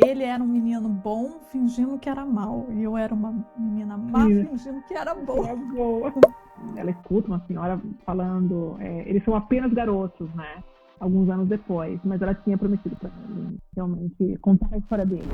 Ele era um menino bom fingindo que era mau. E eu era uma menina má fingindo que era boa. Ela escuta uma senhora falando, eles são apenas garotos, né? Alguns anos depois, mas ela tinha prometido para ele realmente contar a história dele.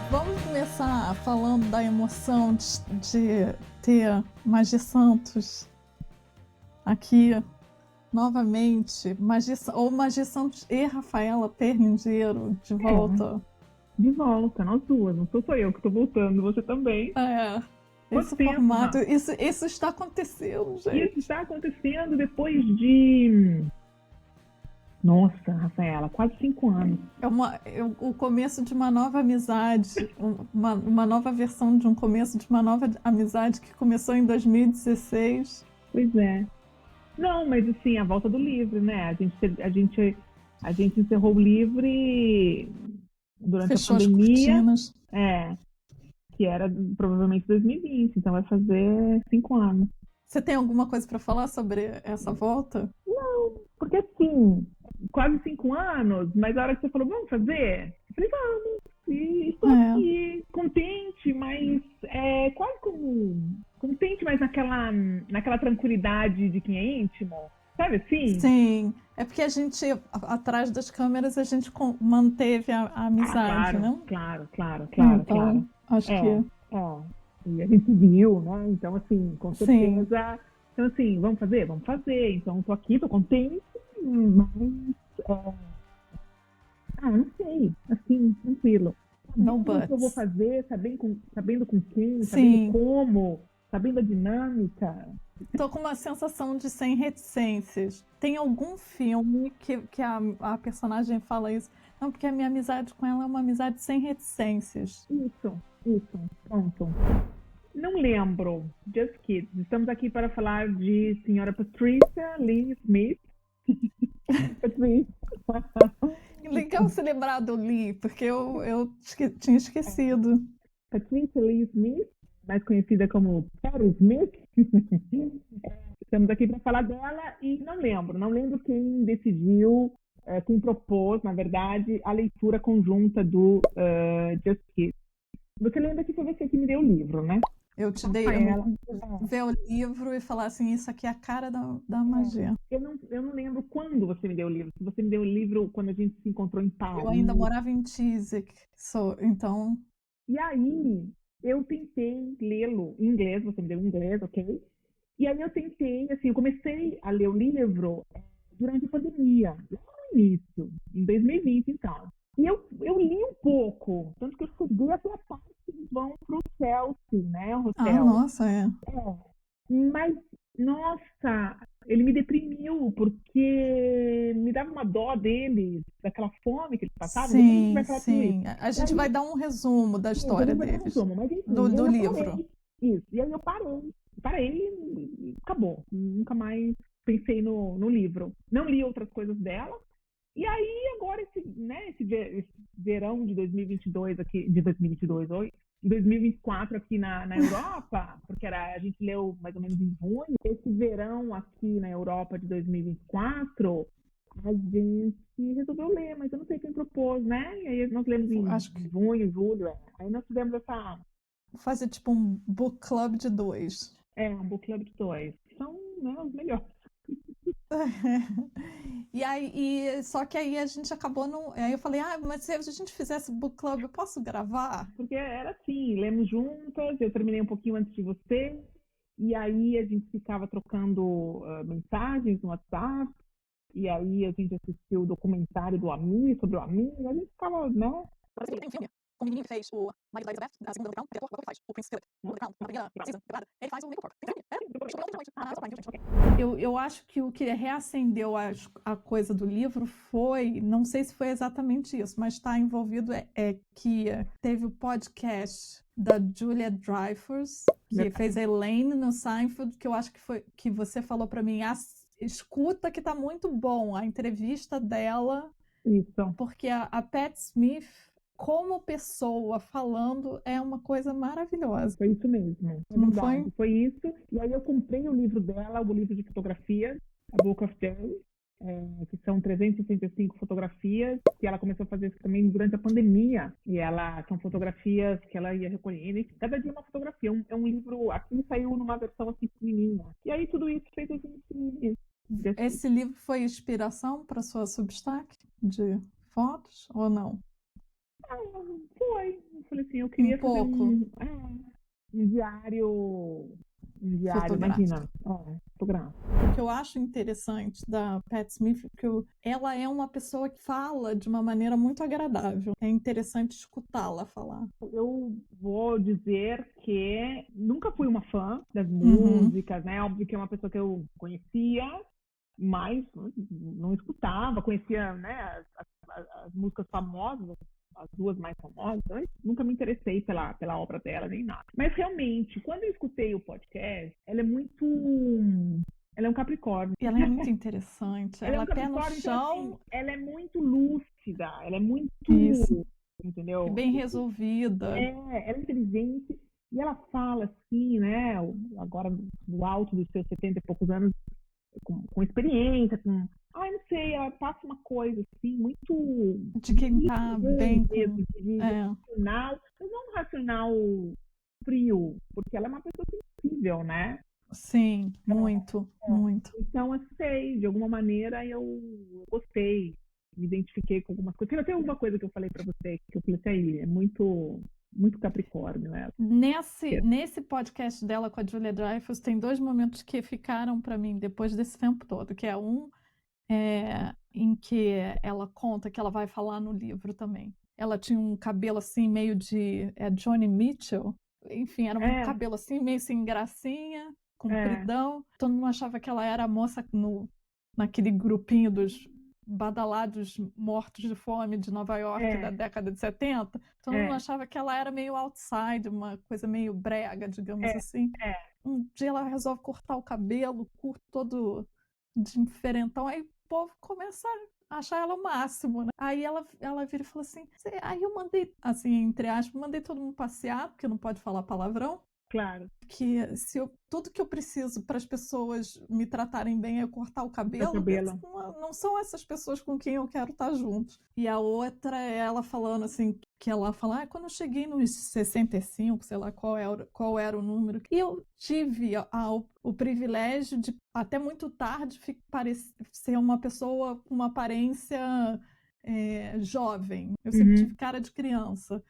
Vamos começar falando da emoção de ter Magia Santos aqui novamente. Magia Santos e Rafaela Perlingeiro de volta. De volta, nós duas. Não sou só eu que estou voltando, você também. Esse formato, isso está acontecendo, gente. Isso está acontecendo depois de... Nossa, Rafaela, quase 5 anos. O começo de uma nova amizade, uma nova versão de um começo de uma nova amizade que começou em 2016. Pois é. Não, mas assim, a volta do livro, né? A gente encerrou o livro durante Fechou a pandemia. As cortinas. Que era provavelmente 2020, então vai fazer 5 anos. Você tem alguma coisa para falar sobre essa volta? Não, porque assim, quase 5 anos, mas a hora que você falou, vamos fazer? Eu falei, vamos. E estou aqui, contente, mas quase como contente, mas naquela tranquilidade de quem é íntimo. Sabe assim? Sim, é porque a gente, atrás das câmeras, a gente manteve a amizade, né? Claro. Acho que... E a gente viu, né? Então, assim, com certeza... Sim. Então, assim, vamos fazer? Vamos fazer. Então, tô aqui, tô contente, mas... não sei. Assim, tranquilo. No buts. O que eu vou fazer, sabendo com quem, sabendo como, sabendo a dinâmica. Tô com uma sensação de sem reticências. Tem algum filme que a personagem fala isso? Não, porque a minha amizade com ela é uma amizade sem reticências. Isso. Pronto. Não lembro. Just Kids. Estamos aqui para falar de senhora Patricia Lee Smith. Legal você lembrar do Lee, porque eu tinha esquecido. Patricia Lee Smith, mais conhecida como Perry Smith. Estamos aqui para falar dela e não lembro quem decidiu, quem propôs, na verdade, a leitura conjunta do Just Kids. Você lembra que foi você que me deu o livro, né? Eu te dei ver o livro e falar assim, isso aqui é a cara da magia. Eu não lembro quando você me deu o livro. Se você me deu o livro quando a gente se encontrou em Paris. Eu ainda morava em Chiswick, então... E aí, eu tentei lê-lo em inglês, você me deu em inglês, ok? E aí eu tentei, assim, eu comecei a ler o livro durante a pandemia, lá no início, em 2020, então. E eu li um pouco, tanto que eu cheguei até a parte que eles vão pro Chelsea, né, o hotel. Nossa, Mas, nossa, ele me deprimiu, porque me dava uma dó deles, daquela fome que eles passavam. Sim. A gente vai dar um resumo da história deles, do livro. Isso, e aí eu parei e acabou. Nunca mais pensei no livro. Não li outras coisas dela. E aí, agora, esse verão de 2022 aqui, de 2024 aqui na Europa, porque a gente leu mais ou menos em junho, esse verão aqui na Europa de 2024, a gente resolveu ler, mas eu não sei quem propôs, né? E aí nós lemos em junho, julho, Aí nós tivemos essa... Fazer tipo um book club de 2. Um book club de 2. São, né, os melhores. E aí, só que aí a gente acabou aí eu falei, mas se a gente fizesse book club, eu posso gravar? Porque era assim, lemos juntas, eu terminei um pouquinho antes de você, e aí a gente ficava trocando mensagens no WhatsApp, e aí a gente assistiu o documentário do Ami, sobre o Ami, e a gente ficava, né? com o menininho que fez o marido da Elizabeth, a segunda do Crown, aquele ator que faz o Prince Philip, do Crown, na primeira season, temporada, ele faz o Michael Cork. Eu acho que o que reacendeu a coisa do livro foi, não sei se foi exatamente isso, mas está envolvido que teve o podcast da Julia Dreyfus, que fez a Elaine no Seinfeld, que eu acho que foi que você falou para mim, escuta que tá muito bom a entrevista dela. Isso. Porque a Pat Smith, como pessoa falando, é uma coisa maravilhosa. Foi isso mesmo. Não foi? Foi isso. E aí eu comprei o livro dela, o livro de fotografia, a Book of Days, que são 365 fotografias, que ela começou a fazer isso também durante a pandemia. E são fotografias que ela ia recolhendo. E cada dia uma fotografia. É um livro, aqui saiu numa versão assim pequenininha. E aí tudo isso fez a gente... Esse livro foi inspiração para sua Substack de fotos ou não? Foi. Eu falei assim, eu queria fazer um diário, imagina, fotográfico. O que eu acho interessante da Pat Smith é que ela é uma pessoa que fala de uma maneira muito agradável. É interessante escutá-la falar. Eu vou dizer que nunca fui uma fã das músicas, né? Óbvio que é uma pessoa que eu conhecia, mas não escutava, conhecia, né, as músicas famosas, as duas mais famosas, então nunca me interessei pela obra dela, nem nada. Mas realmente, quando eu escutei o podcast, ela é um Capricórnio. E ela é muito interessante. Ela é pé no chão. Então, assim, ela é muito lúcida, ela é muito... Isso. Entendeu? Bem resolvida. Ela é inteligente e ela fala assim, né, agora no alto dos seus 70 e poucos anos, com experiência, não sei, ela passa uma coisa assim, muito... De quem tá bem racional, mas não um racional frio, porque ela é uma pessoa sensível, né? Sim, muito. Então, eu sei, de alguma maneira eu gostei, me identifiquei com algumas coisas. Tem uma coisa que eu falei pra você, que eu falei assim, é muito Capricórnio ela. Nesse podcast dela com a Julia Dreyfus, tem 2 momentos que ficaram para mim depois desse tempo todo, que é em que ela conta que ela vai falar no livro também. Ela tinha um cabelo assim meio de Joni Mitchell, enfim, era um cabelo assim meio sem gracinha, compridão. Todo mundo achava que ela era a moça naquele grupinho dos badalados mortos de fome de Nova York da década de 70. Todo mundo achava que ela era meio outside, uma coisa meio brega, digamos assim. Um dia ela resolve cortar o cabelo, curto todo diferentão, aí o povo começa a achar ela o máximo, né? Aí ela vira e fala assim, aí eu mandei, assim, entre aspas, mandei todo mundo passear, porque não pode falar palavrão. Claro. Que tudo que eu preciso para as pessoas me tratarem bem é cortar o cabelo. Não são essas pessoas com quem eu quero estar junto. E a outra é ela falando assim, que ela fala, quando eu cheguei nos 65, sei lá qual era o número, e eu tive o privilégio de, até muito tarde, ser uma pessoa com uma aparência jovem. Eu sempre tive cara de criança.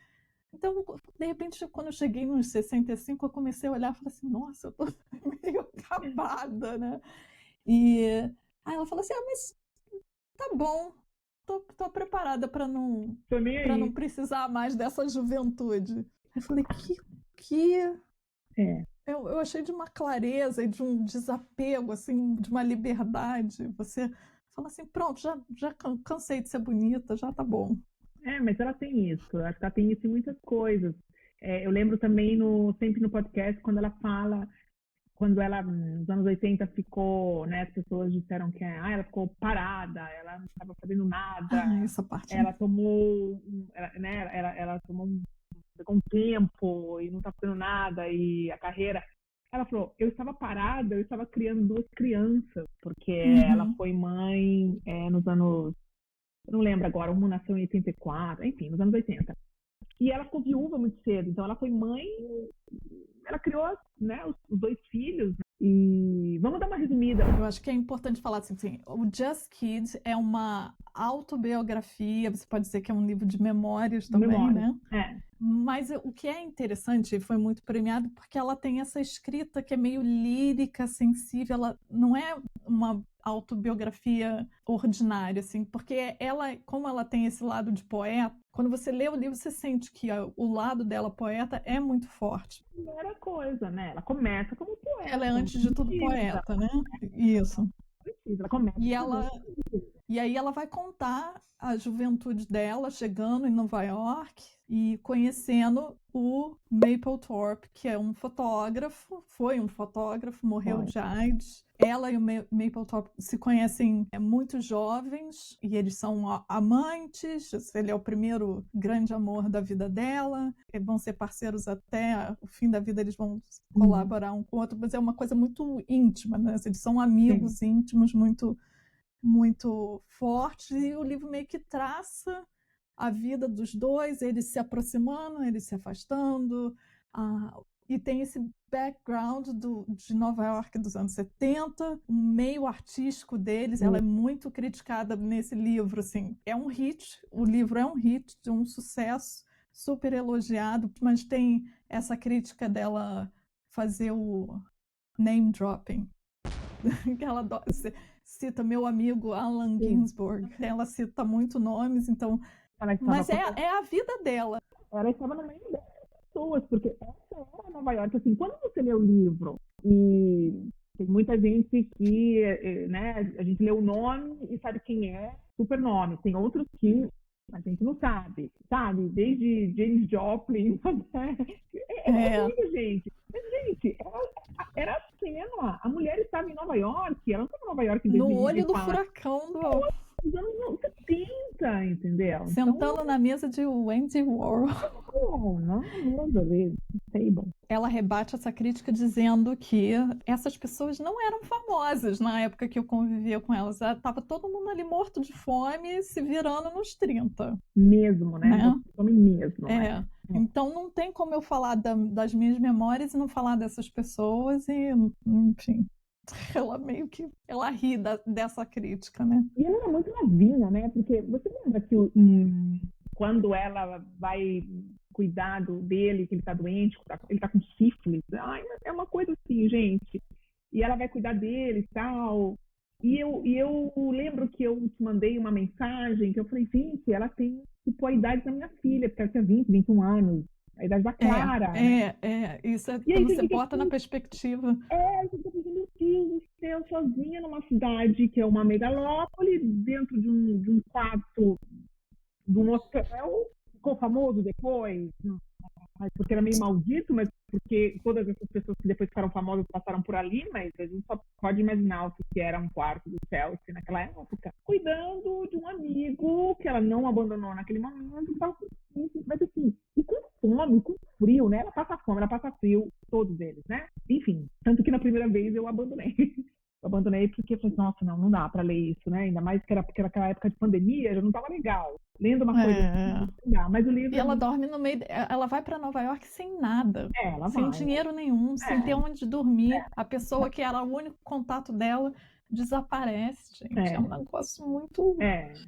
Então, de repente, quando eu cheguei nos 65, eu comecei a olhar e falei assim, nossa, eu tô meio acabada, né? E aí ela falou assim, mas tá bom, tô preparada para não precisar mais dessa juventude. Eu falei, Eu achei de uma clareza e de um desapego, assim, de uma liberdade. Você fala assim, pronto, já cansei de ser bonita, já tá bom. Mas ela tem isso, acho que ela tem isso em muitas coisas. Eu lembro também, sempre no podcast, quando ela fala, quando ela, nos anos 80, ficou, né, as pessoas disseram que ela ficou parada, ela não estava fazendo nada. Essa parte. Ela tomou, ela tomou um tempo e não está fazendo nada, e a carreira... Ela falou, eu estava parada, eu estava criando 2 crianças, porque ela foi mãe nos anos... Eu não lembro agora, uma nasceu em 84, enfim, nos anos 80. E ela ficou viúva muito cedo, então ela foi mãe, ela criou, né, os 2 filhos. Né? E vamos dar uma resumida. Eu acho que é importante falar assim, o Just Kids é uma autobiografia, você pode dizer que é um livro de memórias também, né? Mas o que é interessante, foi muito premiado, porque ela tem essa escrita que é meio lírica, sensível, ela não é autobiografia ordinária, assim, porque ela, como ela tem esse lado de poeta, quando você lê o livro, você sente que o lado dela poeta é muito forte. Primeira coisa, né? Ela começa como Ela é, poeta, antes de tudo, poeta, né? Isso. ela começa E fazendo ela, e aí ela vai contar a juventude dela chegando em Nova York e conhecendo o Mapplethorpe, que é um fotógrafo, foi um fotógrafo, morreu de AIDS. Ela e o Mapplethorpe se conhecem muito jovens e eles são amantes. Ele é o primeiro grande amor da vida dela. Eles vão ser parceiros até o fim da vida, eles vão colaborar um com o outro, mas é uma coisa muito íntima, né? Eles são amigos íntimos, muito fortes, e o livro meio que traça a vida dos dois, eles se aproximando, eles se afastando, e tem esse background de Nova York dos anos 70, um meio artístico deles. Ela é muito criticada nesse livro, assim, é um hit, o livro é um hit, de um sucesso, super elogiado, mas tem essa crítica dela fazer o name dropping, que ela cita meu amigo Allen Ginsberg. Ela cita muito nomes, então. Mas é a vida dela. Ela estava no meio das pessoas, porque essa era Nova York. Assim, quando você lê o livro, e tem muita gente que, né, a gente lê o nome e sabe quem é, super nome. Tem outros que a gente não sabe, desde James Joplin até... horrível, gente. Mas, gente, era a cena. A mulher estava em Nova York, ela não estava em Nova York em 2024. No olho do furacão dos anos 70, entendeu? Sentando então, na mesa de Wendy Warhol. Ela rebate essa crítica dizendo que essas pessoas não eram famosas na época que eu convivia com elas. Estava todo mundo ali morto de fome, se virando nos 30. Mesmo, né? Mesmo, né? Então não tem como eu falar das minhas memórias e não falar dessas pessoas, e enfim, ela meio que ela ri dessa crítica, né? E ela era muito novinha, né? Porque você lembra que quando ela vai cuidar dele, que ele tá doente, ele tá com sífilis, é uma coisa assim, gente. E ela vai cuidar dele e tal. E eu lembro que eu te mandei uma mensagem que eu falei, gente, ela tem tipo a idade da minha filha, porque ela tinha 20, 21 anos. A idade da Clara. Isso é quando você bota na perspectiva. Você fica pensando, meu Deus do céu, sozinha numa cidade que é uma megalópole, dentro de um quarto de um hotel, ficou famoso depois, porque era meio maldito, mas porque todas essas pessoas que depois ficaram famosas passaram por ali, mas a gente só pode imaginar o que era um quarto do Chelsea naquela época, cuidando de um amigo que ela não abandonou naquele momento, mas assim, e com fome, com frio, né? Ela passa fome, ela passa frio, todos eles, né? Enfim, tanto que na primeira vez eu abandonei. Eu abandonei porque eu falei, nossa, não dá pra ler isso, né? Ainda mais que era porque era aquela época de pandemia, já não tava legal. Lendo uma coisa assim, não dá. Mas o livro... E ela dorme no meio... Ela vai pra Nova York sem nada. Sem dinheiro nenhum, sem ter onde dormir. A pessoa que era o único contato dela desaparece, gente. É um negócio muito...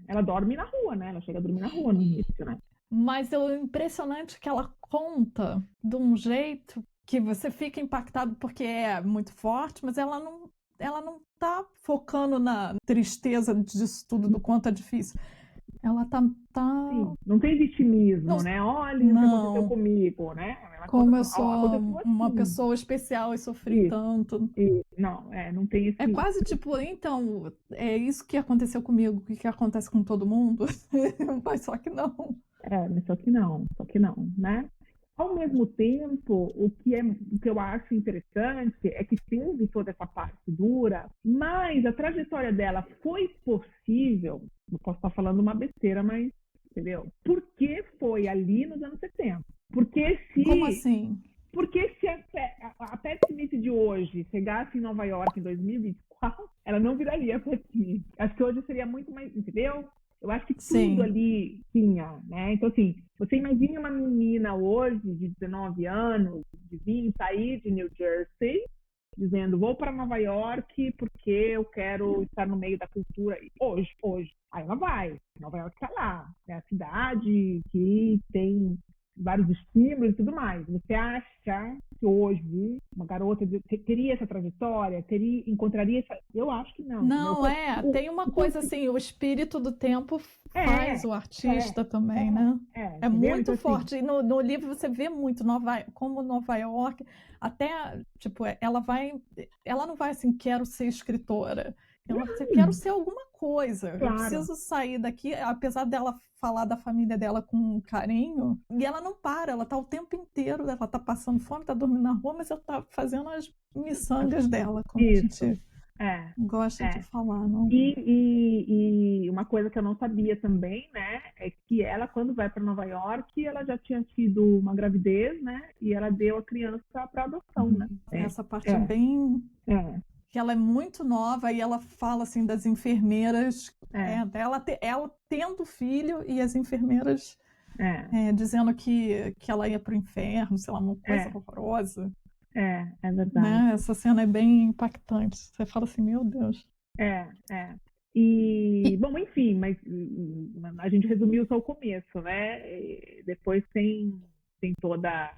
ela dorme na rua, né? Ela chega a dormir na rua no início, né? Mas é impressionante que ela conta de um jeito que você fica impactado porque é muito forte, mas ela não tá focando na tristeza disso tudo, do quanto é difícil. Ela tá... Sim, não tem vitimismo, né? Olha o que aconteceu comigo, né? Como eu sou uma pessoa especial e sofri tanto. Não tem esse... É quase tipo, então, é isso que aconteceu comigo, o que acontece com todo mundo? Mas só que não. Mas só que não, né? Ao mesmo tempo, o que eu acho interessante é que teve toda essa parte dura, mas a trajetória dela foi possível, eu posso estar falando uma besteira, mas, entendeu? Porque foi ali nos anos 70. Como assim? Porque se a Pat Smith de hoje chegasse em Nova York em 2024, ela não viraria Pat Smith. Acho que hoje seria muito mais, entendeu? Eu acho que tudo ali tinha, né? Então, assim, você imagina uma menina hoje de 19 anos, de 20, sair de New Jersey, dizendo, vou para Nova York porque eu quero estar no meio da cultura. Hoje. Aí ela vai. Nova York está lá. É a cidade que tem vários estímulos e tudo mais. Você acha que hoje uma garota teria essa trajetória? Encontraria essa... Eu acho que não. Não, tem uma coisa assim, o espírito do tempo faz o artista também, né? É entendeu? muito Então, assim, forte. E no livro você vê muito como Nova York, até, tipo, ela não vai assim, quero ser escritora. Ela quero ser alguma coisa. Eu claro. preciso sair daqui, apesar dela falar da família dela com carinho, e ela não para, ela tá o tempo inteiro, ela tá passando fome, tá dormindo na rua, mas ela tá fazendo as miçangas dela, como a gente gosta de falar, não? E uma coisa que eu não sabia também, né, é que ela, quando vai para Nova York, ela já tinha tido uma gravidez, né, e ela deu a criança para adoção, né? Essa parte é bem... que ela é muito nova e ela fala assim das enfermeiras dela, ela tendo filho e as enfermeiras dizendo que ela ia para o inferno, sei lá, uma coisa horrorosa. É verdade. Né? Essa cena é bem impactante. Você fala assim, meu Deus. E, bom, enfim, mas a gente resumiu só o começo, né? Depois tem toda...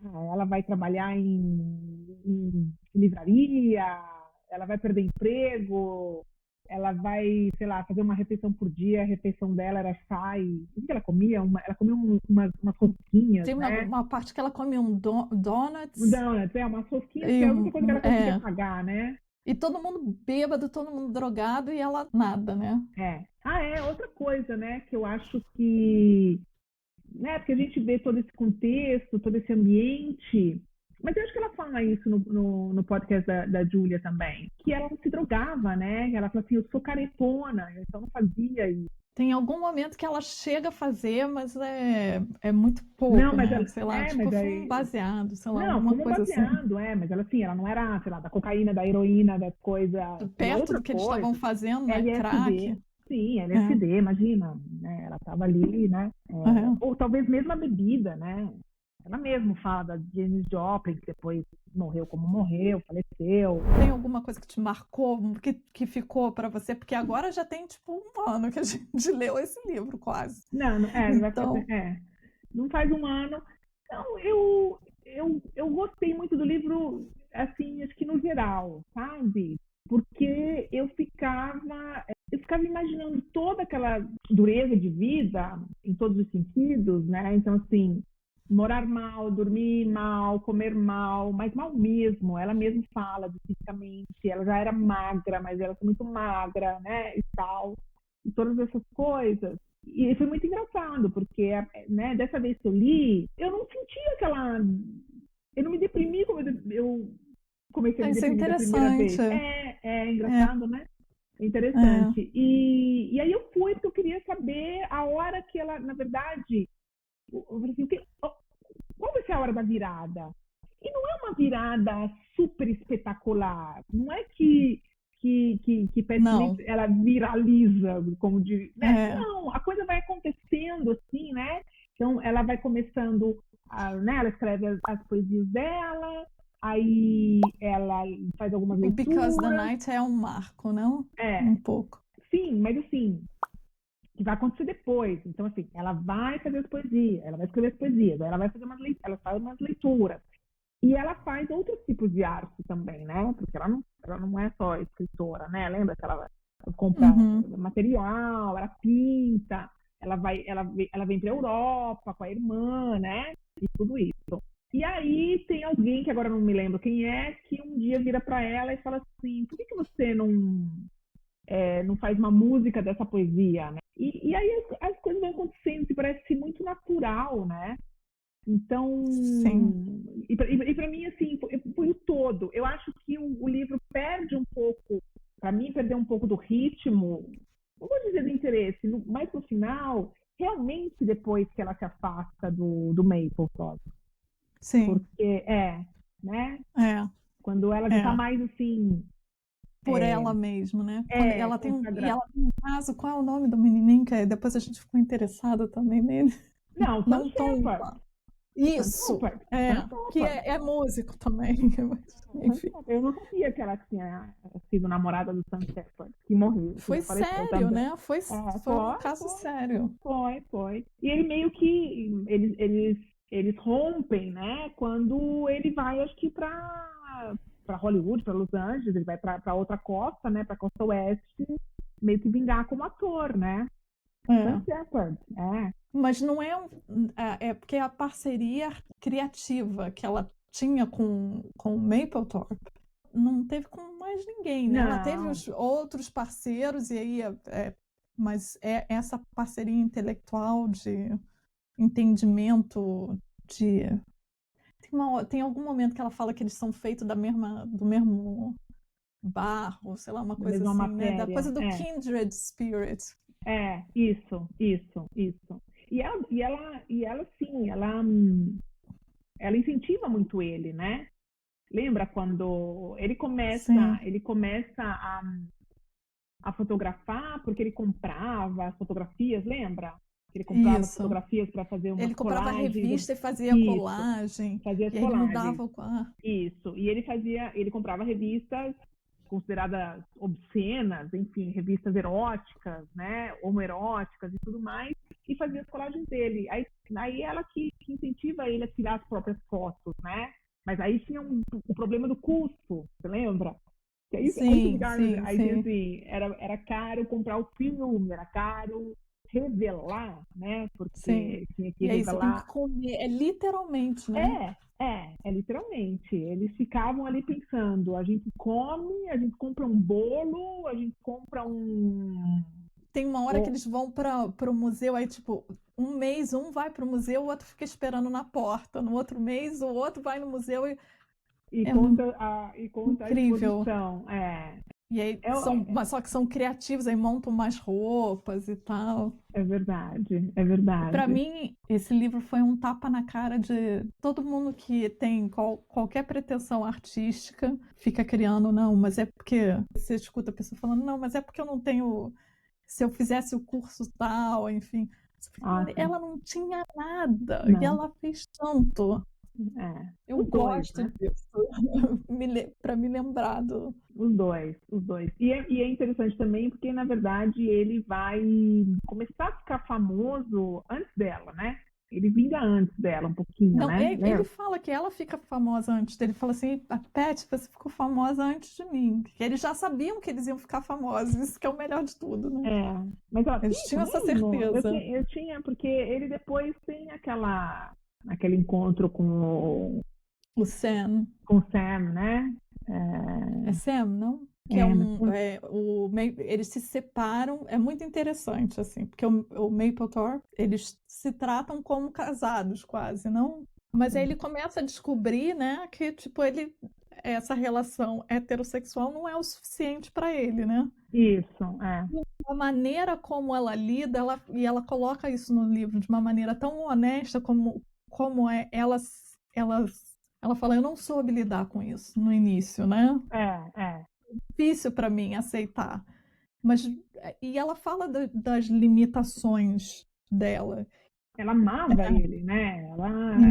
Ela vai trabalhar em livraria, ela vai perder emprego, ela vai, sei lá, fazer uma refeição por dia, a refeição dela era chá e... O que ela comia? Ela comia umas rosquinhas, tem né? uma parte que ela come donuts. Donuts, umas rosquinhas, que é a única coisa que ela conseguia pagar, né? E todo mundo bêbado, todo mundo drogado e ela nada, né? Outra coisa, né, que eu acho que... Né, porque a gente vê todo esse contexto, todo esse ambiente, mas eu acho que ela fala isso no podcast da Júlia também, que ela não se drogava, né? Ela fala assim, eu sou caretona, então não fazia isso. Tem algum momento que ela chega a fazer, mas é muito pouco, não, mas né? ela, sei lá, tipo, fumo baseado, sei lá, não, alguma fumo coisa baseado, assim. mas ela assim, ela não era, sei lá, da cocaína, da heroína, das coisas... Perto do que eles estavam fazendo, né? Crack. Sim, LSD, imagina, né? Ela estava ali, né? Ou talvez mesmo a bebida, né? Ela mesmo fala da Janis Joplin, que depois morreu como morreu, faleceu. Tem alguma coisa que te marcou, que ficou para você? Porque agora já tem, tipo, um ano que a gente leu esse livro, quase. Não então... não faz um ano. Então, eu gostei muito do livro, assim, acho que no geral, sabe? Porque eu ficava imaginando toda aquela dureza de vida, em todos os sentidos, né? Então, assim, morar mal, dormir mal, comer mal, mas mal mesmo. Ela mesma fala de fisicamente, ela já era magra, mas ela foi muito magra, né? E tal, e todas essas coisas. E foi muito engraçado, porque, né, dessa vez que eu li, eu não sentia aquela... Eu não me deprimi como eu comecei a me deprimir da primeira vez. É engraçado, né? É interessante. E aí eu fui, porque eu queria saber a hora que ela, na verdade... Eu falei assim, qual vai ser a hora da virada? E não é uma virada super espetacular. Não é que ela viraliza, como de... Né? Não, a coisa vai acontecendo assim, né? Então, ela vai começando... né? Ela escreve as poesias dela, aí ela faz algumas leituras. Because the Night é um marco, não? Um pouco. Sim, mas assim... que vai acontecer depois. Então, assim, ela vai fazer as poesias, ela vai escrever as poesias, aí ela vai fazer ela faz umas leituras. E ela faz outros tipos de arte também, né? Porque ela não é só escritora, né? Lembra que ela compra material, ela pinta, ela vem para a Europa com a irmã, né? E tudo isso. E aí tem alguém, que agora não me lembro quem é, que um dia vira para ela e fala assim, por que você não faz uma música dessa poesia, né? E aí as coisas vão acontecendo, que parece muito natural, né? Então, sim. E para mim, assim, foi o todo. Eu acho que o livro perde um pouco, para mim, perdeu um pouco do ritmo, não vou dizer do interesse, mas no final, realmente depois que ela se afasta do Mapplethorpe. Sim. Porque, né? Quando ela já tá mais, assim... Por ela mesmo, né? Ela tem um caso, qual é o nome do menininho? Que depois a gente ficou interessada também nele. Não Shepard. Isso, Shepard. que é músico também. Enfim. Eu não sabia que ela tinha sido namorada do Sam Shepard, que morreu. Foi sério, também. né? Foi um caso sério. Foi. E ele meio que eles rompem, né? Quando ele vai, acho que para Hollywood, para Los Angeles, ele vai para outra costa, né? Para costa oeste, meio que vingar como ator, né? Sam Shepard, Mas não é porque a parceria criativa que ela tinha com o Mapplethorpe não teve com mais ninguém, né? Ela teve os outros parceiros e aí mas essa parceria intelectual de entendimento tem algum momento que ela fala que eles são feitos do mesmo barro, sei lá, uma Da coisa mesma assim, né? Da matéria, coisa do kindred spirit. Isso. E ela sim, ela incentiva muito ele, né? Lembra quando ele começa a fotografar porque ele comprava as fotografias, lembra? Ele comprava as fotografias para fazer uma colagem. Ele comprava a revista e fazia colagem. Fazia e ele mudava o Isso. E ele comprava revistas consideradas obscenas, enfim, revistas eróticas, né, homoeróticas e tudo mais, e fazia as colagens dele. Aí ela que incentiva ele a tirar as próprias fotos, né? Mas aí tinha o problema do custo, você lembra? Aí, sim. Assim, era caro comprar o filme, era caro revelar, né? Porque tinha que revelar. Você tem que comer, literalmente, né? Literalmente. Eles ficavam ali pensando, a gente come, a gente compra um bolo, a gente compra um... Tem uma hora que eles vão para o museu, aí tipo, um mês um vai para o museu, o outro fica esperando na porta. No outro mês, o outro vai no museu e conta a incrível. exposição. E aí mas só que são criativos, aí montam mais roupas e tal. É verdade. Para mim, esse livro foi um tapa na cara de todo mundo que tem qualquer pretensão artística, fica criando, não, mas é porque você escuta a pessoa falando, não, mas é porque eu não tenho, se eu fizesse o curso tal, enfim. Ela não tinha nada, e ela fez tanto. Eu gosto disso, para me lembrar do... Os dois. E é interessante também porque, na verdade, ele vai começar a ficar famoso antes dela, né? Ele vinga antes dela um pouquinho, Não, né? ele fala que ela fica famosa antes dele. Ele fala assim, Pat, você ficou famosa antes de mim. Porque eles já sabiam que eles iam ficar famosos. Isso que é o melhor de tudo, né? Mas eles tinham essa certeza. Eu tinha, porque ele depois tem aquele encontro com o Sam. Com o Sam, né? É Sam, não? Que eles se separam, é muito interessante, assim, porque o Mapplethorpe, eles se tratam como casados quase, não? Mas aí ele começa a descobrir, né, que, tipo, essa relação heterossexual não é o suficiente para ele, né? Isso, A maneira como ela lida, ela coloca isso no livro de uma maneira tão honesta como ela fala, eu não soube lidar com isso no início, né? Difícil para mim aceitar. E ela fala das limitações dela. Ela amava ele, né?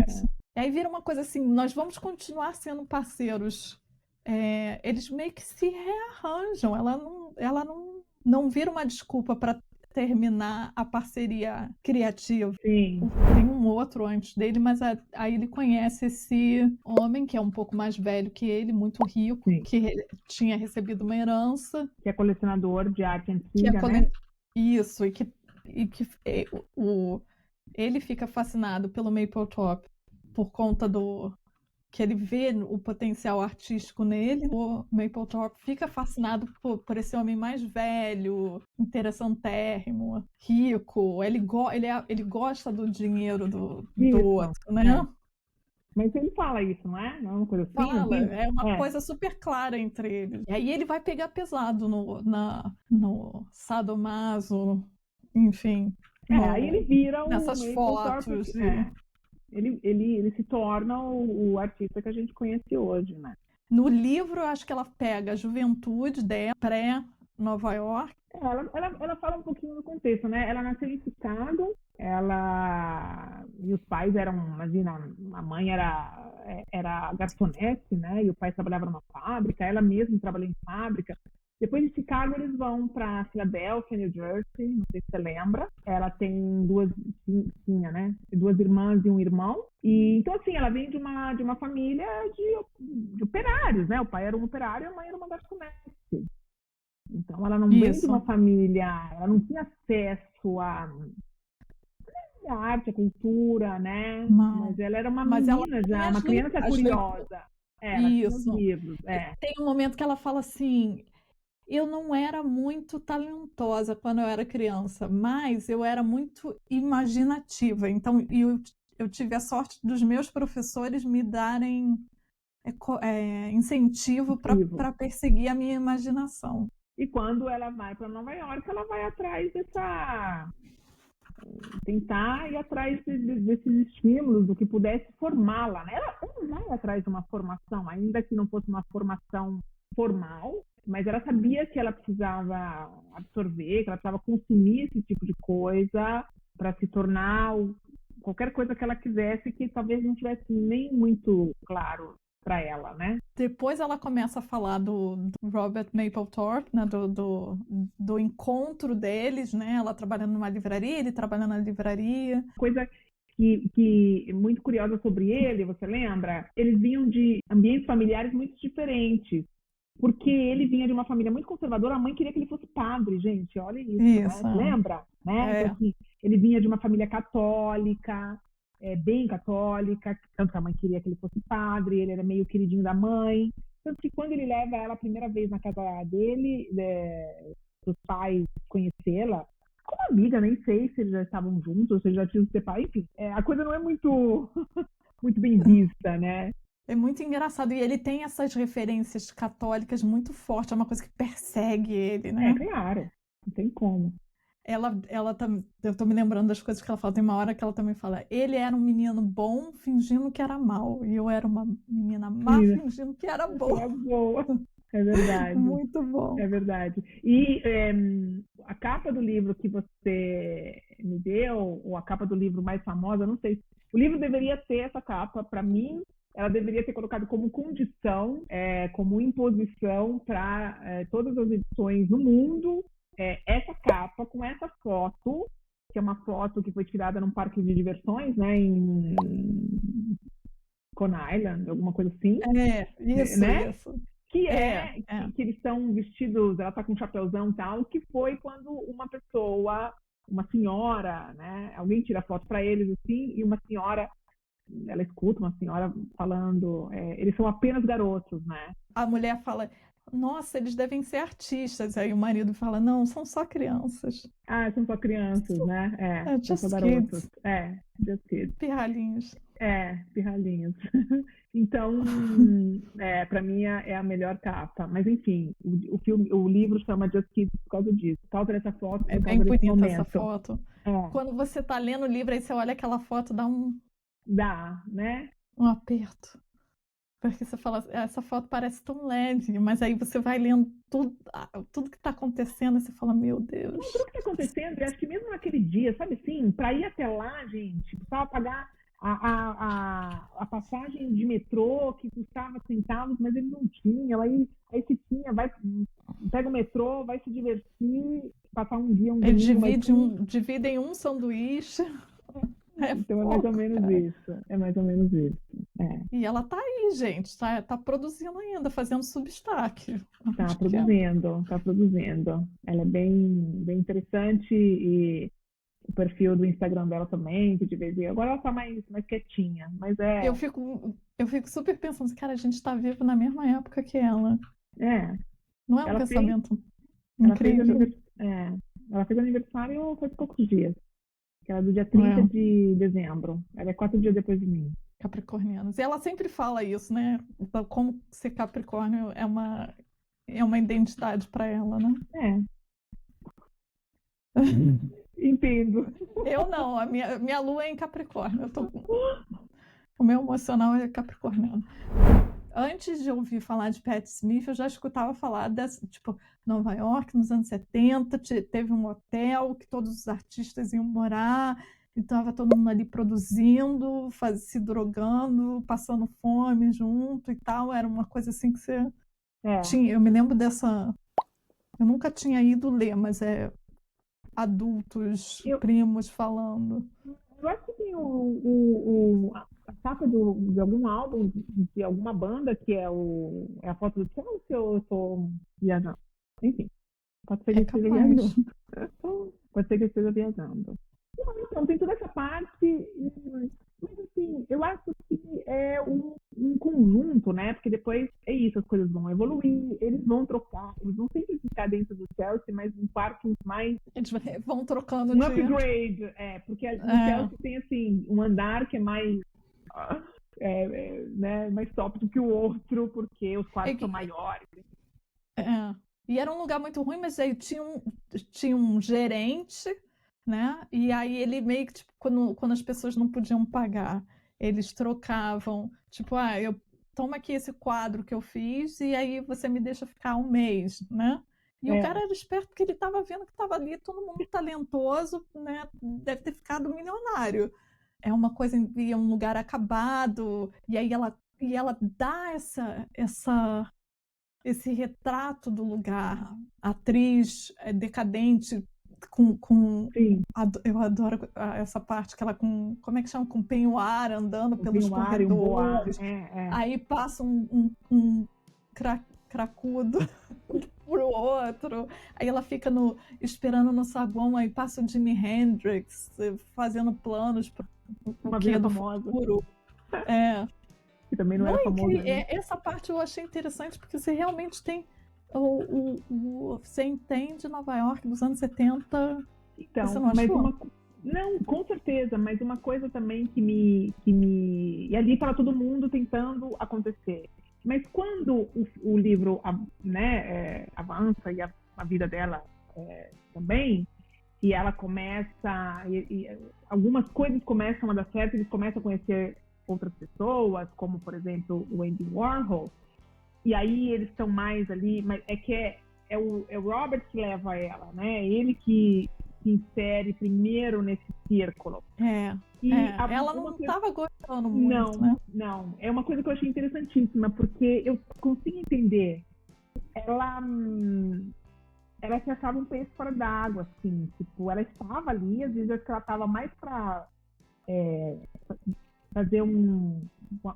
Isso. E aí vira uma coisa assim, nós vamos continuar sendo parceiros. Eles meio que se rearranjam. Ela não vira uma desculpa para terminar a parceria criativa. Sim. Tem um outro antes dele, mas aí ele conhece esse homem que é um pouco mais velho que ele, muito rico, que tinha recebido uma herança. Que é colecionador de arte antiga, né? Isso, ele fica fascinado pelo Mapplethorpe por conta que ele vê o potencial artístico nele. O Mapplethorpe fica fascinado por esse homem mais velho, interessantérrimo, rico. Ele gosta do dinheiro do outro, né? Mas ele fala isso, não é? Não é uma coisa assim? Fala, é uma coisa super clara entre eles. E aí ele vai pegar pesado no sadomaso, enfim. Aí ele vira nessas fotos. Ele se torna o artista que a gente conhece hoje, né? No livro, eu acho que ela pega a juventude dela, pré-Nova York. Ela fala um pouquinho do contexto, né? Ela nasceu em Chicago, ela E os pais eram, imagina, a mãe era garçonete, né? E o pai trabalhava numa fábrica, ela mesma trabalhou em fábrica. Depois de Chicago, eles vão para Filadélfia, New Jersey, não sei se você lembra. Ela tem tinha, né? Duas irmãs e um irmão. E então, assim, ela vem de uma família de operários, né? O pai era um operário e a mãe era uma garçonete. Então, ela não vem de uma Isso. família, ela não tinha acesso à arte, à cultura, né? Não. Mas ela era uma Mas ela menina tem já, uma criança as leituras. curiosa. Ela tinha os Isso. livros, Tem um momento que ela fala assim: eu não era muito talentosa quando eu era criança, mas eu era muito imaginativa. Então, eu tive a sorte dos meus professores me darem incentivo livro. para perseguir a minha imaginação. E quando ela vai para Nova York, ela vai atrás tentar ir atrás desses estímulos, do que pudesse formá-la, né? Ela vai atrás de uma formação, ainda que não fosse uma formação formal, mas ela sabia que ela precisava absorver, que ela precisava consumir esse tipo de coisa para se tornar qualquer coisa que ela quisesse, que talvez não tivesse nem muito claro para ela, né? Depois ela começa a falar do Robert Mapplethorpe, né, do encontro deles, né? Ela trabalhando numa livraria, ele trabalhando na livraria. Coisa que é muito curiosa sobre ele, você lembra? Eles vinham de ambientes familiares muito diferentes. Porque ele vinha de uma família muito conservadora, a mãe queria que ele fosse padre, gente, olha isso, Isso, né? Lembra? Né? Então, é. assim, ele vinha de uma família católica, bem católica, tanto que a mãe queria que ele fosse padre, ele era meio queridinho da mãe. Tanto que quando ele leva ela a primeira vez na casa dele, os pais conhecê-la, como amiga, nem sei se eles já estavam juntos, ou se eles já tinham se separado, enfim, a coisa não é muito, muito bem vista, né? É muito engraçado. E ele tem essas referências católicas muito fortes, é uma coisa que persegue ele, né? Claro, não tem como. Eu tô me lembrando das coisas que ela fala. Tem uma hora que ela também fala: ele era um menino bom fingindo que era mau, e eu era uma menina má Menina, fingindo que era é boa. boa. É verdade, Muito bom. é verdade. E a capa do livro que você me deu, ou a capa do livro mais famosa, não sei. O livro deveria ter essa capa, para mim, ela deveria ter colocado como condição, como imposição para todas as edições no mundo, essa capa com essa foto, que é uma foto que foi tirada num parque de diversões, né, em Coney Island, alguma coisa assim, Isso, né? isso. Que É. que eles estão vestidos, ela tá com um chapéuzão e tal, que foi quando uma pessoa, uma senhora, né? Alguém tira foto para eles assim, e uma senhora, ela escuta uma senhora falando, eles são apenas garotos, né? A mulher fala: nossa, eles devem ser artistas. Aí o marido fala: não, são só crianças. Ah, são só crianças, né? São só Just garotos. kids, Just kids. pirralhinhos. Pirralhinhos. Então, para mim é a melhor capa. Mas enfim, o livro chama Just Kids por causa disso, por causa dessa foto, É por bem causa desse bonita essa momento. foto. Quando você está lendo o livro, aí você olha aquela foto, dá Dá, né? um aperto. Porque você fala: essa foto parece tão leve, mas aí você vai lendo tudo que está acontecendo e você fala: meu Deus. Não, tudo que está acontecendo, e acho que mesmo naquele dia, sabe assim, para ir até lá, gente, precisava pagar a passagem de metrô que custava centavos, mas ele não tinha. Aí se tinha, pega o metrô, vai se divertir, passar um dia, um domingo. Dividem um sanduíche. Então é mais ou menos isso. É mais ou menos isso. E ela tá aí, gente, tá produzindo ainda, fazendo substack. Tá produzindo. Ela é bem, bem interessante, e o perfil do Instagram dela também, que de vez em quando. Agora ela tá mais quietinha, mas Eu fico super pensando, cara, a gente tá vivo na mesma época que ela. Não é um ela pensamento ela fez incrível? ela fez aniversário faz poucos dias, que era do dia 30 de dezembro. Ela é 4 dias depois de mim. Capricornianos. E ela sempre fala isso, né? Então, como ser Capricórnio é uma identidade para ela, né? Entendo. Eu não, a minha lua é em Capricórnio. O meu emocional é capricorniano. Antes de ouvir falar de Patti Smith, eu já escutava falar tipo, Nova York, nos anos 70, teve um hotel que todos os artistas iam morar, e estava todo mundo ali produzindo, se drogando, passando fome junto e tal. Era uma coisa assim que você tinha. Eu me lembro dessa. Eu nunca tinha ido ler, mas adultos, primos falando. Eu acho que tem a capa de algum álbum, de alguma banda, que é a foto do Chelsea, ou eu estou viajando? Enfim, pode ser que eu esteja viajando. Pode ser que eu esteja viajando. Então, tem toda essa parte, mas assim, eu acho que é um conjunto, né? Porque depois é isso, as coisas vão evoluir, eles vão trocar, eles vão sempre ficar dentro do Chelsea, mas em parques mais... Eles vão trocando um upgrade, porque no Chelsea tem assim, um andar que é mais... né, mais top do que o outro, porque os quartos são maiores. E era um lugar muito ruim, mas aí tinha um gerente, né? E aí ele meio que, tipo, quando as pessoas não podiam pagar, eles trocavam, tipo, toma aqui esse quadro que eu fiz e aí você me deixa ficar um mês, né? E o cara era esperto porque ele estava vendo que estava ali todo mundo talentoso, né? Deve ter ficado milionário. É uma coisa, em um lugar acabado, e aí ela dá esse retrato do lugar, atriz decadente eu adoro essa parte que ela como é que chama? Com penhoar andando pelos corredores. Aí passa um cracudo pro outro. Aí ela fica esperando no saguão, aí passa o Jimi Hendrix fazendo planos pro que do futuro. Que também não era famoso. Essa parte eu achei interessante, porque você realmente tem você entende Nova York dos anos 70. Então, você não achou? Não, com certeza, mas uma coisa também que me... E ali para todo mundo tentando acontecer. Mas quando o livro, né, avança e a vida dela também, e ela começa... E algumas coisas começam a dar certo, eles começam a conhecer outras pessoas, como, por exemplo, o Andy Warhol, e aí eles estão mais ali, mas é o Robert que leva ela, né? Ele que se insere primeiro nesse círculo. Ela não estava gostando muito, né? Não. É uma coisa que eu achei interessantíssima, porque eu consigo entender. Ela se achava um peixe fora d'água, assim. Tipo, ela estava ali, às vezes ela estava mais para fazer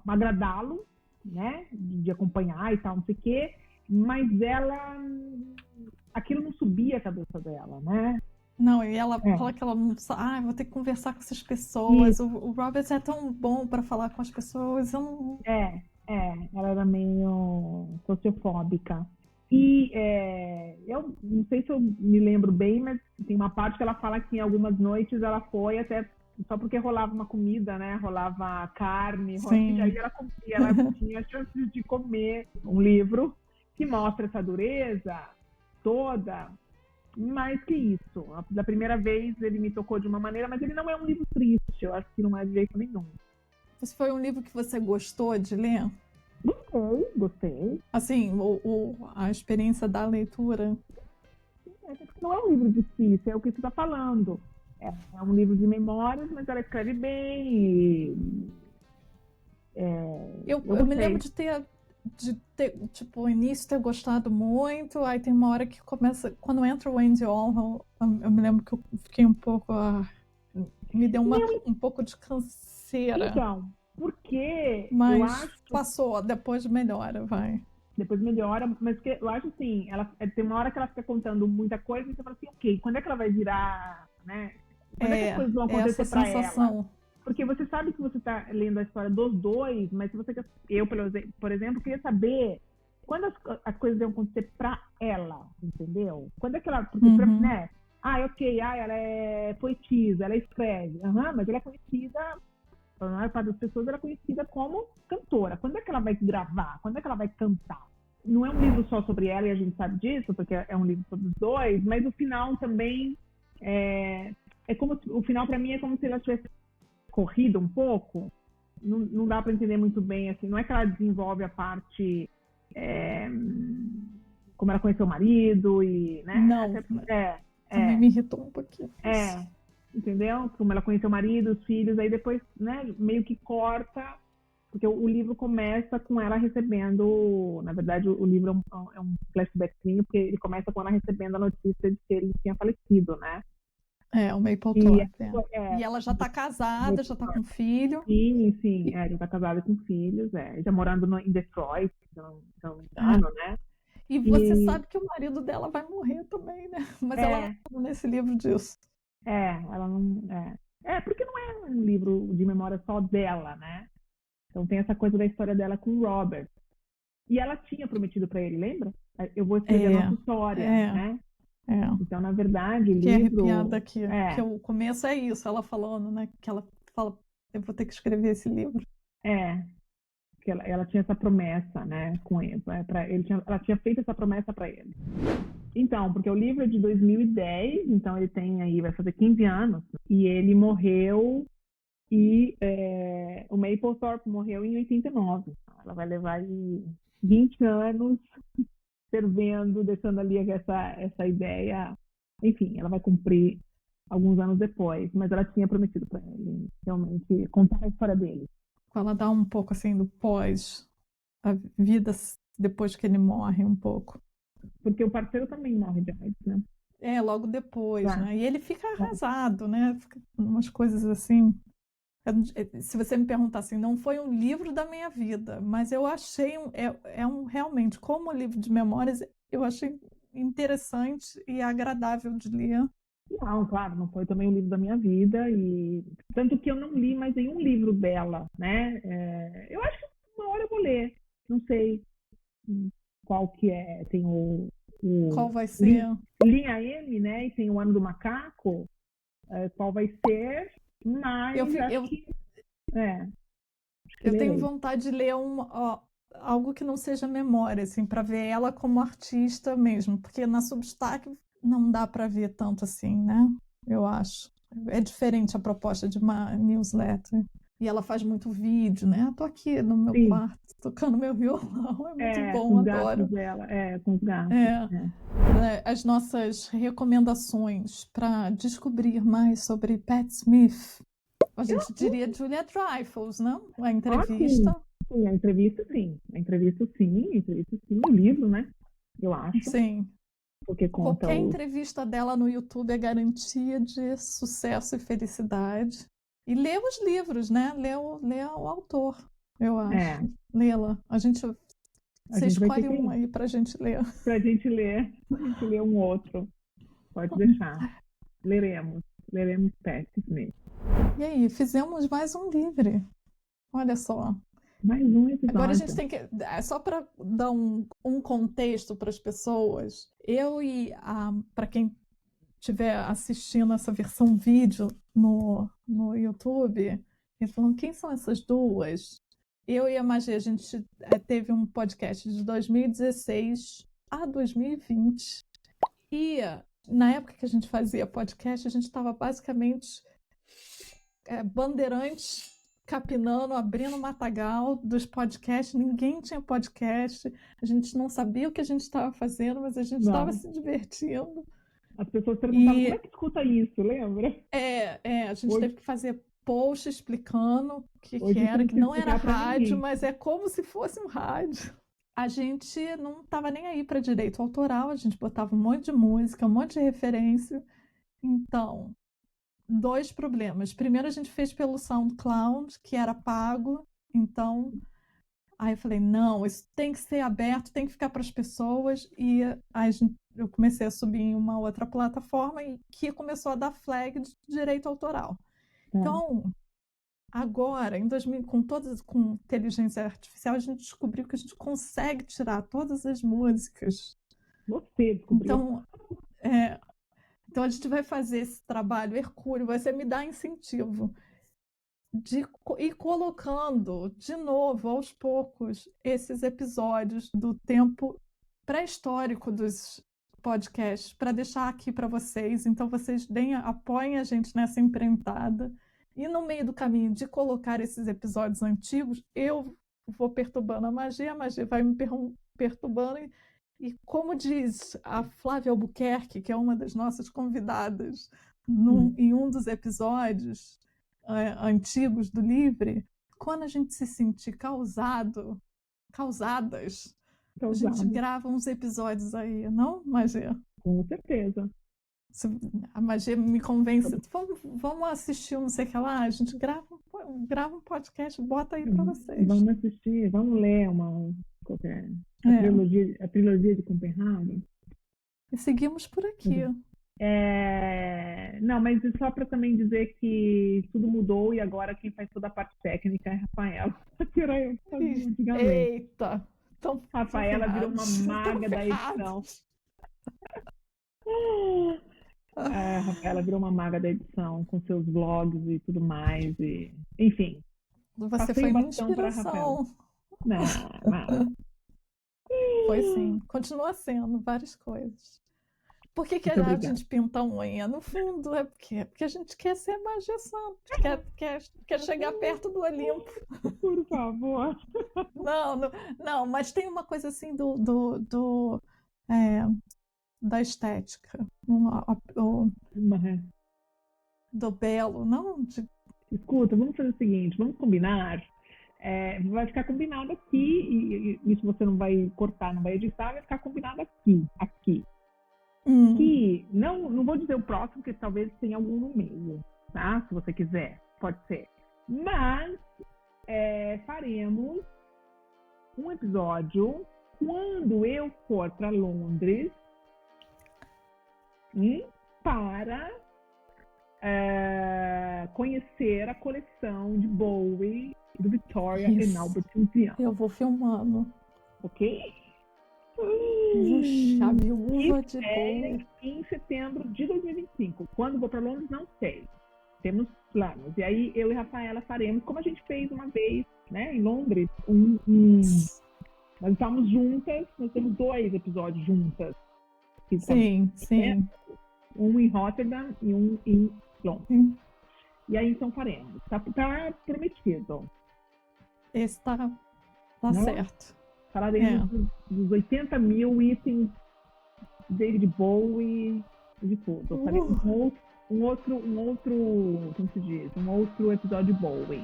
agradá-lo, né, de acompanhar e tal, não sei o quê, mas aquilo não subia a cabeça dela, né? Não, e ela fala que ela não sabe, vou ter que conversar com essas pessoas, o Robert é tão bom para falar com as pessoas, eu não... ela era meio sociofóbica. E eu não sei se eu me lembro bem, mas tem uma parte que ela fala que em algumas noites ela foi até só porque rolava uma comida, né? Rolava carne, e aí ela comia, ela tinha chances de comer um livro que mostra essa dureza toda, mais que isso. Da primeira vez ele me tocou de uma maneira, mas ele não é um livro triste, eu acho que não é de jeito nenhum. Esse foi um livro que você gostou de ler? Gostei. Assim, a experiência da leitura? Não é um livro difícil, é o que você está falando. É um livro de memórias, mas ela escreve bem. Eu me lembro de ter, tipo, o início ter gostado muito, aí tem uma hora que começa, quando entra o Andy Warhol, eu me lembro que eu fiquei um pouco, me deu um pouco de canseira. Então, porque mas eu acho... passou, depois melhora, vai. Depois melhora, mas que eu acho assim, tem uma hora que ela fica contando muita coisa e você fala assim, ok, quando é que ela vai virar, né? Quando é que as coisas vão acontecer para ela? Porque você sabe que você está lendo a história dos dois, mas se você quer, eu, por exemplo, queria saber quando as coisas vão acontecer para ela, entendeu? Quando é que ela, porque, né? Ok, ela é poetisa, ela escreve, mas ela é conhecida, para a maior parte das pessoas, ela é conhecida como cantora. Quando é que ela vai gravar? Quando é que ela vai cantar? Não é um livro só sobre ela, e a gente sabe disso, porque é um livro sobre os dois, mas o final também como o final para mim é como se ela tivesse corrido um pouco. Não dá para entender muito bem, assim, não é que ela desenvolve a parte como ela conheceu o marido e, né? Não, também me irritou um pouquinho. entendeu? Como ela conheceu o marido, os filhos, aí depois, né, meio que corta, porque o livro começa com ela recebendo, na verdade, o livro é um flashbackzinho, porque ele começa com ela recebendo a notícia de que ele tinha falecido, né? O E Mapplethorpe. E ela já está casada, já está com filho. sim, sim, E, já tá casada com filhos, já morando em Detroit, se eu não me engano, né? e você sabe que o marido dela vai morrer também, né? Mas ela não fala nesse livro disso. Ela não. Porque não é um livro de memória só dela, né? Então tem essa coisa da história dela com o Robert. E ela tinha prometido para ele, lembra? Eu vou escrever a nossa história, né? Então, na verdade, o Fiquei livro. arrepiada aqui, que o começo é isso, ela falando, né? Que ela fala, eu vou ter que escrever esse livro. Que ela tinha essa promessa, né, com ele, ela tinha feito essa promessa para ele. Então, porque o livro é de 2010, então ele tem aí, vai fazer 15 anos, e ele morreu, e o Mapplethorpe morreu em 89. Ela vai levar aí 20 anos fervendo, deixando ali essa ideia, enfim, ela vai cumprir alguns anos depois, mas ela tinha prometido para ele, realmente, contar a história dele. Ela dá um pouco assim do pós, a vida depois que ele morre um pouco. Porque o parceiro também morre de AIDS, né? Logo depois, né? E ele fica arrasado, né? Fica umas coisas assim. Se você me perguntar assim, não foi um livro da minha vida, mas eu achei realmente, como livro de memórias, eu achei interessante e agradável de ler. Não, claro, não foi também um livro da minha vida, e tanto que eu não li mais nenhum livro dela, né? Eu acho que uma hora eu vou ler, não sei qual que é, tem qual vai ser? Linha M, né? E tem o Ano do Macaco, qual vai ser, mas eu tenho vontade de ler algo que não seja memória, assim, para ver ela como artista mesmo, porque na Substack não dá para ver tanto assim, né? Eu acho. É diferente a proposta de uma newsletter. E ela faz muito vídeo, né? Tô aqui no meu quarto, tocando meu violão, é muito bom, com os adoro. gatos dela, com os gatos. As nossas recomendações para descobrir mais sobre Pat Smith. A gente diria Julia Dreyfus, não? A entrevista. Sim, a entrevista sim. O livro, né? Eu acho. Sim. Porque conta qualquer entrevista dela no YouTube é garantia de sucesso e felicidade. E lê os livros, né? Lê o autor, eu acho. Lê-la. Você escolhe um aí pra gente ler. Pra gente ler. A gente lê um outro. Pode deixar. Leremos Pat Smith. E aí, fizemos mais um livre. Olha só. Mais um episódio. Agora a gente tem que... Só para dar um contexto para as pessoas, eu e para quem estiver assistindo essa versão vídeo no YouTube, eles falando, quem são essas duas? Eu e a Magê, a gente teve um podcast de 2016 a 2020. E na época que a gente fazia podcast, a gente estava basicamente bandeirantes, capinando, abrindo o matagal dos podcasts. Ninguém tinha podcast. A gente não sabia o que a gente estava fazendo, mas a gente estava se divertindo. As pessoas perguntavam, como é que escuta isso, lembra? A gente teve que fazer post explicando o que era, que não era rádio, mas é como se fosse um rádio. A gente não estava nem aí para direito autoral, a gente botava um monte de música, um monte de referência. Então, 2 problemas. Primeiro, a gente fez pelo SoundCloud, que era pago, então... Aí eu falei, não, isso tem que ser aberto, tem que ficar para as pessoas. E eu comecei a subir em uma outra plataforma que começou a dar flag de direito autoral. Então, agora, em 2000, com inteligência artificial, a gente descobriu que a gente consegue tirar todas as músicas. Você descobriu. Então a gente vai fazer esse trabalho hercúleo, você me dá incentivo de ir colocando de novo, aos poucos, esses episódios do tempo pré-histórico dos podcasts, para deixar aqui para vocês. Então, vocês apoiem a gente nessa empreitada. E no meio do caminho de colocar esses episódios antigos, eu vou perturbando a Magê vai me perturbando. E como diz a Flávia Albuquerque, que é uma das nossas convidadas em um dos episódios antigos do Livre, quando a gente se sentir causadas, a gente Causado, grava uns episódios aí, não, Magê? com certeza. A Magê me convence. Vamos assistir não sei o que lá, a gente grava um podcast, bota aí para vocês. Vamos assistir, vamos ler a trilogia de Copenhague. E seguimos por aqui. Não, mas só para também dizer que tudo mudou e agora quem faz toda a parte técnica é a Rafaela. Que era eu que fazia antigamente. Eita! Rafaela virou uma maga da edição. A Rafaela virou uma maga da edição, com seus vlogs e tudo mais. Enfim. Você foi uma inspiração. Não. Foi sim. Continua sendo várias coisas. Por que a gente pinta a unha? No fundo, é porque a gente quer ser Magê Santos, quer chegar perto do Olimpo. Por favor. Não, mas tem uma coisa assim da estética, do belo, não? Escuta, vamos fazer o seguinte, vamos combinar. Vai ficar combinado aqui, e isso você não vai cortar, não vai editar, vai ficar combinado aqui. Que não vou dizer o próximo, porque talvez tenha algum no meio, tá? Se você quiser, pode ser. Mas faremos um episódio quando eu for para Londres para conhecer a coleção de Bowie e do Victoria and Albert Museum. Eu vou filmando. Ok? Puxa, viúva de Bowie. Em setembro de 2025. Quando vou para Londres, não sei. Temos planos. E aí, eu e Rafaela faremos, como a gente fez uma vez, né, em Londres, nós estávamos juntas, nós temos 2 episódios juntas. Sim. Um em Rotterdam e um em Londres. E aí, então, faremos. Tá prometido. Esse tá certo. Falaremos dos 80 mil itens David Bowie, de tudo. Faremos um outro, como se diz? Um outro episódio de Bowie.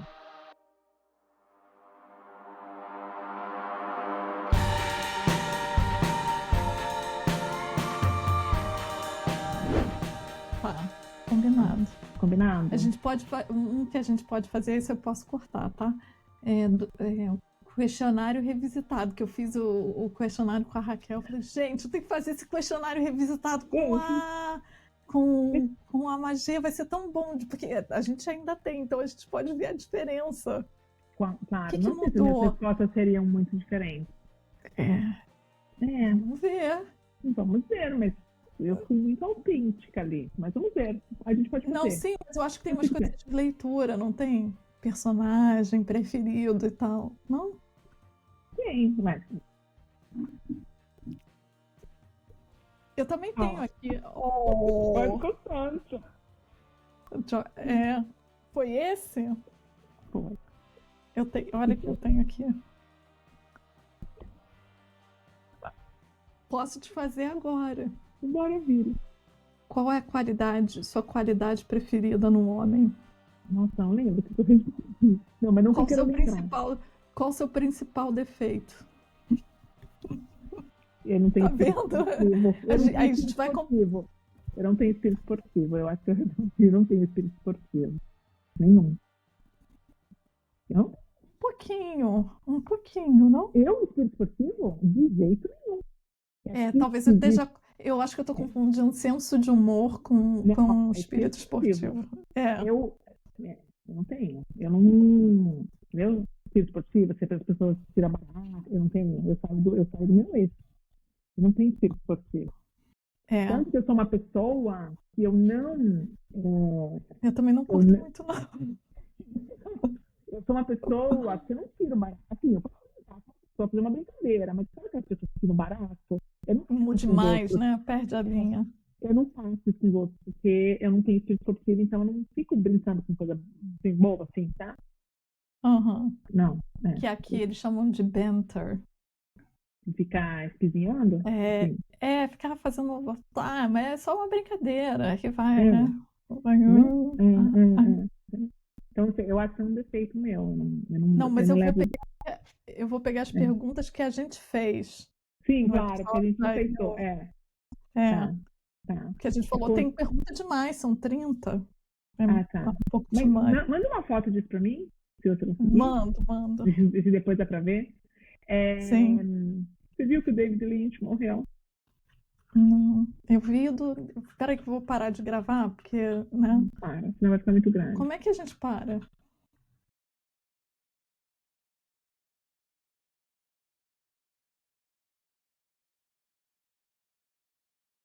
Combinado? Um que a gente pode fazer, isso eu posso cortar, tá? Questionário revisitado, que eu fiz o questionário com a Raquel. Eu falei, gente, eu tenho que fazer esse questionário revisitado com a Magê, vai ser tão bom, porque a gente ainda tem, então a gente pode ver a diferença. Claro, que não sei se as respostas seriam muito diferentes. Vamos ver. Vamos ver, mas eu fui muito autêntica ali. Mas vamos ver, a gente pode fazer. Não, sim, mas eu acho que tem umas coisas de leitura, não tem? Personagem preferido e tal, não? Sim, mas... Eu também tenho aqui. Vai constante. Foi esse? Foi. Olha que eu tenho aqui. Posso te fazer agora. Bora, Vira. Qual é sua qualidade preferida no homem? Nossa, não lembro que eu respondi. Não, mas não quero lembrar. Qual o seu principal defeito? Eu não tenho Aí a gente vai esportivo. Eu não tenho espírito esportivo. Eu acho que eu não tenho espírito esportivo. Nenhum. Não? Um pouquinho, não? Eu, espírito esportivo? De jeito nenhum. Talvez eu esteja... Eu acho que eu estou confundindo senso de humor com espírito esportivo. Eu não tenho. Meu espírito esportivo, se as pessoas tiram barato, eu não tenho. Eu saio do meu eixo. Eu não tenho espírito esportivo. Tanto que eu sou uma pessoa que eu não... eu também não curto muito, não. Eu sou uma pessoa que eu não tiro barato. Assim, eu posso fazer uma brincadeira, mas sabe aquelas pessoas que tiram barato? Eu não mude mais, né? Perde a linha. Eu não faço isso com os outros, porque eu não tenho espírito esportivo, então eu não fico brincando com coisa assim, boba, assim, tá? Não. Que aqui eles chamam de banter. Ficar espizinhando? Ficar fazendo... mas é só uma brincadeira que vai, né? Então, assim, eu acho que é um defeito meu. Não, mas eu eu não vou levo. eu vou pegar as É. perguntas que a gente fez Sim, no claro, porque a episódio gente não pensou. É, Tá, tá. que a gente falou, Ficou. tem pergunta demais, são 30. É Tá. um pouco Mas demais. manda uma foto disso pra mim, se você conseguir. Mando. Se depois dá pra ver. Sim. Você viu que o David Lynch morreu? Não, eu vi do. Peraí que eu vou parar de gravar, porque, né? Para, senão vai ficar muito grande. Como é que a gente para?